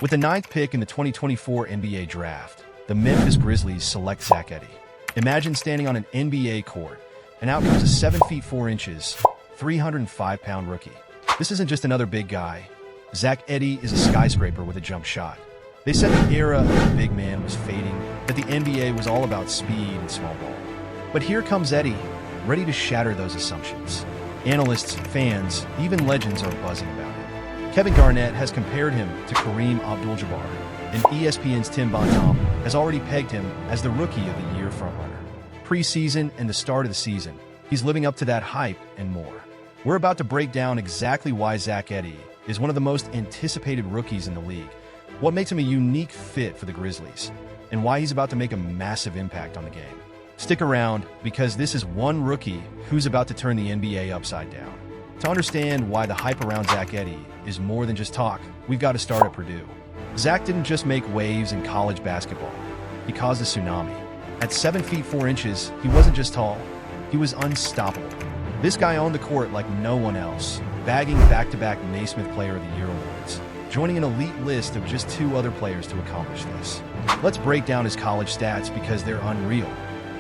With the ninth pick in the 2024 NBA Draft, the Memphis Grizzlies select Zach Edey. Imagine standing on an NBA court, and out comes a 7 feet 4 inches, 305-pound rookie. This isn't just another big guy. Zach Edey is a skyscraper with a jump shot. They said the era of the big man was fading, that the NBA was all about speed and small ball. But here comes Edey, ready to shatter those assumptions. Analysts, fans, even legends are buzzing about him. Kevin Garnett has compared him to Kareem Abdul-Jabbar, and ESPN's Tim Bontemps has already pegged him as the Rookie of the Year frontrunner. Preseason and the start of the season, he's living up to that hype and more. We're about to break down exactly why Zach Edey is one of the most anticipated rookies in the league, what makes him a unique fit for the Grizzlies, and why he's about to make a massive impact on the game. Stick around, because this is one rookie who's about to turn the NBA upside down. To understand why the hype around Zach Edey is more than just talk, we've got to start at Purdue. Zach didn't just make waves in college basketball. He caused a tsunami. At 7 feet 4 inches, he wasn't just tall, he was unstoppable. This guy owned the court like no one else, bagging back-to-back Naismith Player of the Year awards, joining an elite list of just 2 other players to accomplish this. Let's break down his college stats because they're unreal.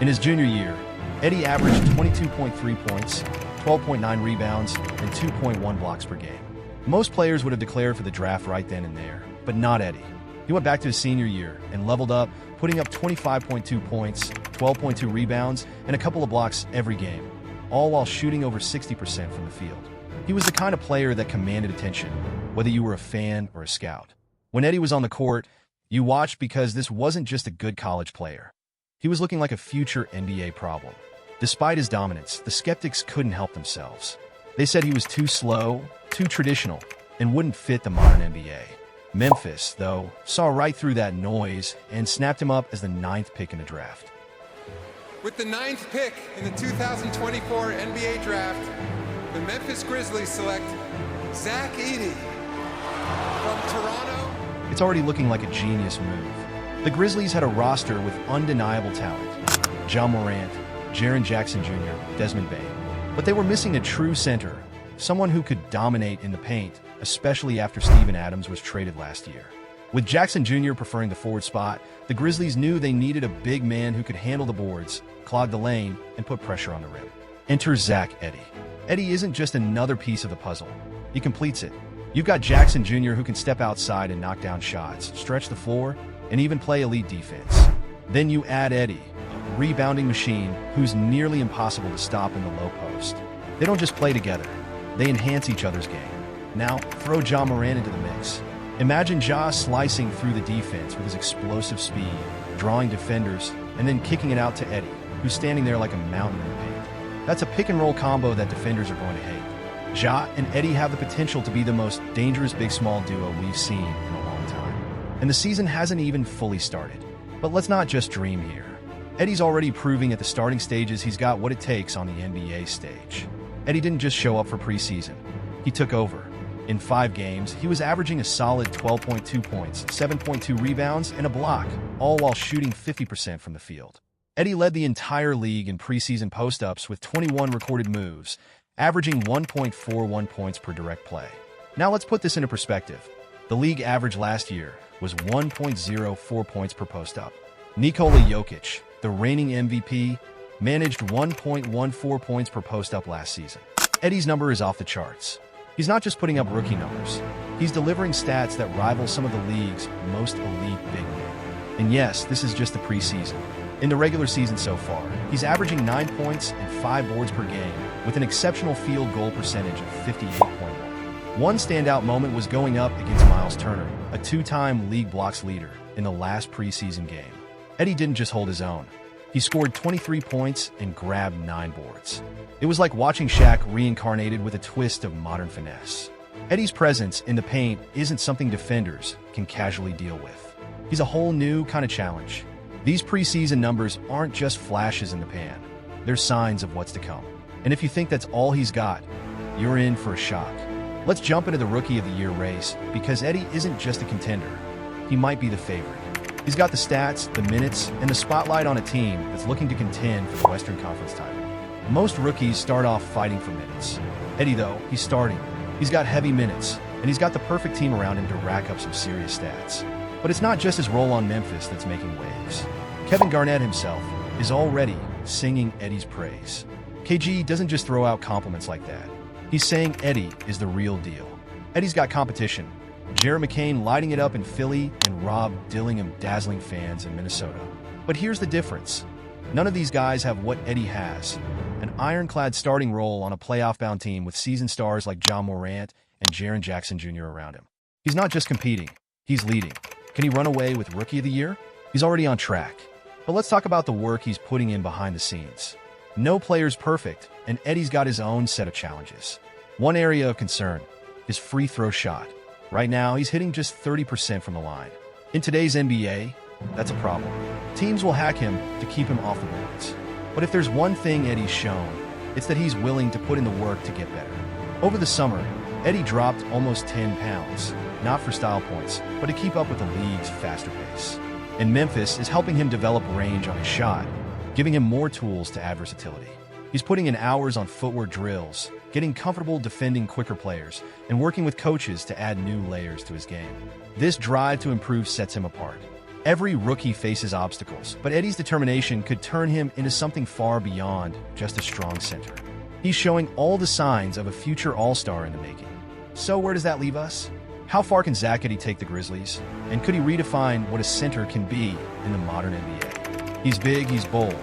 In his junior year, Edey averaged 22.3 points, 12.9 rebounds, and 2.1 blocks per game. Most players would have declared for the draft right then and there, but not Edey. He went back to his senior year and leveled up, putting up 25.2 points, 12.2 rebounds, and a couple of blocks every game, all while shooting over 60% from the field. He was the kind of player that commanded attention, whether you were a fan or a scout. When Edey was on the court, you watched because this wasn't just a good college player. He was looking like a future NBA problem. Despite his dominance, the skeptics couldn't help themselves. They said he was too slow, too traditional, and wouldn't fit the modern NBA. Memphis, though, saw right through that noise and snapped him up as the 9th pick in the draft. With the 9th pick in the 2024 NBA Draft, the Memphis Grizzlies select Zach Edey from Toronto. It's already looking like a genius move. The Grizzlies had a roster with undeniable talent. Ja Morant, Jaren Jackson Jr., Desmond Bane. But they were missing a true center, someone who could dominate in the paint, especially after Steven Adams was traded last year. With Jackson Jr. preferring the forward spot, the Grizzlies knew they needed a big man who could handle the boards, clog the lane, and put pressure on the rim. Enter Zach Edey. Edey isn't just another piece of the puzzle. He completes it. You've got Jackson Jr. who can step outside and knock down shots, stretch the floor, and even play elite defense. Then you add Edey, a rebounding machine who's nearly impossible to stop in the low post. They don't just play together, they enhance each other's game. Now, throw Ja Morant into the mix. Imagine Ja slicing through the defense with his explosive speed, drawing defenders, and then kicking it out to Edey, who's standing there like a mountain in the paint. That's a pick-and-roll combo that defenders are going to hate. Ja and Edey have the potential to be the most dangerous big-small duo we've seen in a long time. And the season hasn't even fully started. But let's not just dream here. Edey's already proving at the starting stages he's got what it takes on the NBA stage. Edey didn't just show up for preseason. He took over. In 5 games, he was averaging a solid 12.2 points, 7.2 rebounds, and a block, all while shooting 50% from the field. Edey led the entire league in preseason post-ups with 21 recorded moves, averaging 1.41 points per direct play. Now let's put this into perspective. The league average last year was 1.04 points per post-up. Nikola Jokic, the reigning MVP, managed 1.14 points per post-up last season. Edey's number is off the charts. He's not just putting up rookie numbers. He's delivering stats that rival some of the league's most elite big men. And yes, this is just the preseason. In the regular season so far, he's averaging 9 points and 5 boards per game, with an exceptional field goal percentage of 58.1. One standout moment was going up against Miles Turner, a 2-time league blocks leader, in the last preseason game. Edey didn't just hold his own. He scored 23 points and grabbed 9 boards. It was like watching Shaq reincarnated with a twist of modern finesse. Edey's presence in the paint isn't something defenders can casually deal with. He's a whole new kind of challenge. These preseason numbers aren't just flashes in the pan. They're signs of what's to come. And if you think that's all he's got, you're in for a shock. Let's jump into the Rookie of the Year race, because Edey isn't just a contender. He might be the favorite. He's got the stats, the minutes, and the spotlight on a team that's looking to contend for the Western Conference title. Most rookies start off fighting for minutes. Edey, though, he's starting. He's got heavy minutes, and he's got the perfect team around him to rack up some serious stats. But it's not just his role on Memphis that's making waves. Kevin Garnett himself is already singing Edey's praise. KG doesn't just throw out compliments like that. He's saying Edey is the real deal. Edey's got competition. Jared McCain lighting it up in Philly and Rob Dillingham dazzling fans in Minnesota. But here's the difference. None of these guys have what Edey has. An ironclad starting role on a playoff-bound team with seasoned stars like Ja Morant and Jaren Jackson Jr. around him. He's not just competing, he's leading. Can he run away with Rookie of the Year? He's already on track. But let's talk about the work he's putting in behind the scenes. No player's perfect, and Edey's got his own set of challenges. One area of concern, his free throw shot. Right now, he's hitting just 30% from the line. In today's NBA, that's a problem. Teams will hack him to keep him off the boards. But if there's one thing Edey's shown, it's that he's willing to put in the work to get better. Over the summer, Edey dropped almost 10 pounds, not for style points, but to keep up with the league's faster pace. And Memphis is helping him develop range on his shot, giving him more tools to add versatility. He's putting in hours on footwork drills, getting comfortable defending quicker players, and working with coaches to add new layers to his game. This drive to improve sets him apart. Every rookie faces obstacles, but Edey's determination could turn him into something far beyond just a strong center. He's showing all the signs of a future all-star in the making. So where does that leave us? How far can Zach Edey take the Grizzlies? And could he redefine what a center can be in the modern NBA? He's big, he's bold,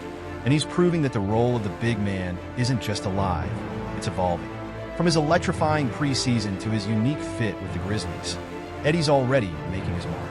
and he's proving that the role of the big man isn't just alive, it's evolving. From his electrifying preseason to his unique fit with the Grizzlies, Edey's already making his mark.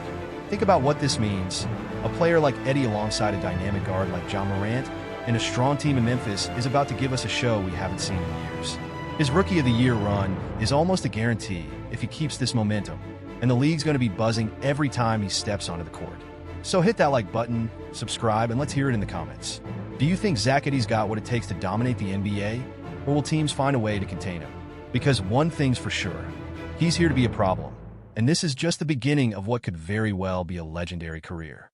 Think about what this means. A player like Edey alongside a dynamic guard like Ja Morant and a strong team in Memphis is about to give us a show we haven't seen in years. His Rookie of the Year run is almost a guarantee if he keeps this momentum, and the league's going to be buzzing every time he steps onto the court. So hit that like button, subscribe, and let's hear it in the comments. Do you think Zach Edey's got what it takes to dominate the NBA, or will teams find a way to contain him? Because one thing's for sure, he's here to be a problem, and this is just the beginning of what could very well be a legendary career.